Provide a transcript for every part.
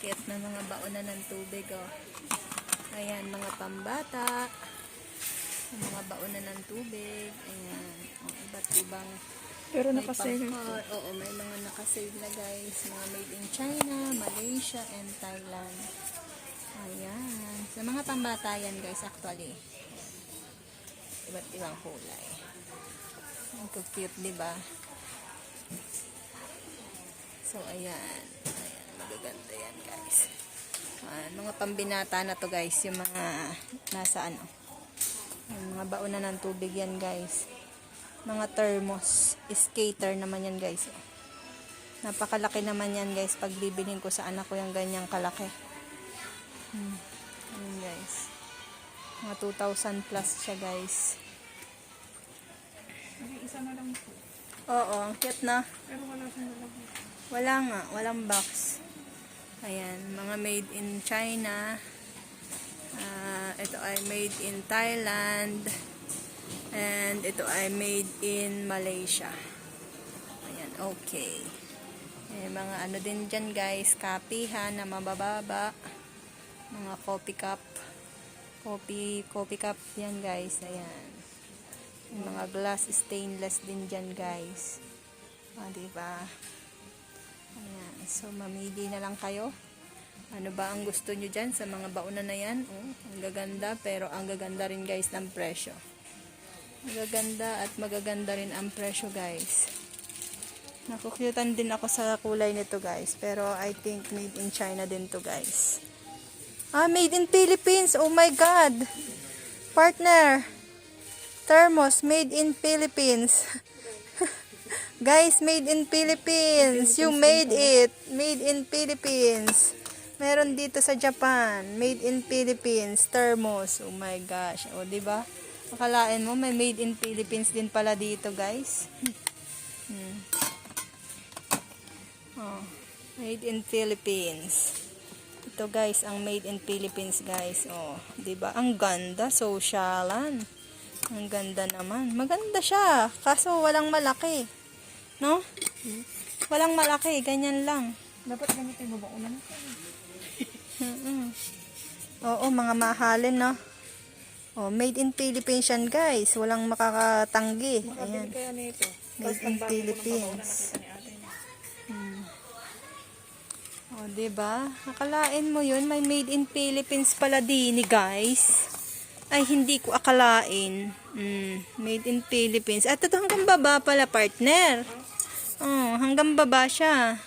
cute na mga baonan ng tubig, oh. Ayan, mga pambata. Mga baonan ng tubig. Ayan. Oh, iba't ibang Pero may nakasale. pang-car. Oo, may mga nakasave na guys. Mga made in China, Malaysia, and Thailand. Ayan. Sa mga pambata yan guys, actually. Iba't ibang kulay. Ang cute, diba? So, ayan. Ayan, magaganda yan guys. Mga pambinata na to guys. Yung mga nasa ano. Yung mga baonan ng tubig yan guys. Mga thermos. Skater naman yan guys. Napakalaki naman yan guys. Pag bibilhin ko sa anak ko yung ganyang kalaki. Ayan guys. Mga 2,000 plus siya guys. Isa na lang po. Oo, ang cute na. Pero wala siyang lalagyan. Wala nga, walang box. Ayan, mga made in China. Ito ay made in Thailand. And ito ay made in Malaysia. Ayan, okay. Mga ano din dyan guys, kapihan na mabababa. Mga coffee cup. Coffee cup yan guys. Ayan. Mga glass stainless din dyan guys. Diba? Ayan. So, mamili na lang kayo. Ano ba ang gusto nyo dyan sa mga baonan na yan? Oh, ang gaganda, pero ang gaganda rin guys ng presyo. Magaganda at magaganda rin ang presyo guys. Nakukyutan din ako sa kulay nito guys. Pero I think made in China din to guys. Made in Philippines. Oh my God. Partner. Thermos, made in Philippines. Guys, made in Philippines. You made it. Made in Philippines. Meron dito sa Japan. Made in Philippines. Thermos. Oh my gosh. O, diba? Akalain mo, may made in Philippines din pala dito, guys. Oh, made in Philippines. Ito guys, ang made in Philippines guys. Oh, 'di ba? Ang ganda, socialan. Ang ganda naman. Maganda siya, kaso walang malaki. No? Walang malaki, ganyan lang. Dapat gamitin mo ba ulan? Oo, mga mahalin, no? Oh, made in Philippines yan guys. Walang makakatanggi. Ayan. Makabili kaya nito. Made in Philippines. O, diba? Akalain mo yun, may made in Philippines pala din, guys. Ay, hindi ko akalain. Made in Philippines. At ito hanggang baba pala, partner. Oh, hanggang baba siya.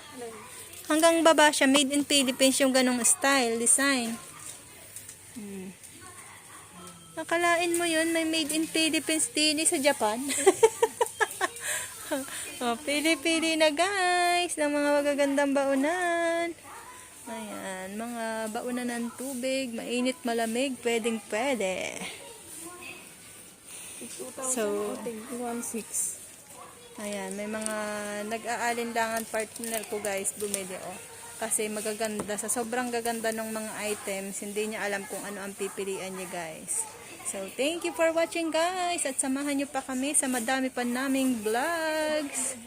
Hanggang baba siya, made in Philippines yung ganong style, design. Akalain mo yun, may made in Philippines din sa Japan. Oh, pili-pili na guys ng mga magagandang baonan. Ayan, mga baonan ng tubig, mainit, malamig, pwedeng pwede. So, 1,600. ayan, may mga nag-aalinlangan partner ko guys, bumili oh. Kasi magaganda, sa sobrang gaganda ng mga items, hindi niya alam kung ano ang pipilian niya guys. So, thank you for watching guys at samahan niyo pa kami sa madami pa naming vlogs.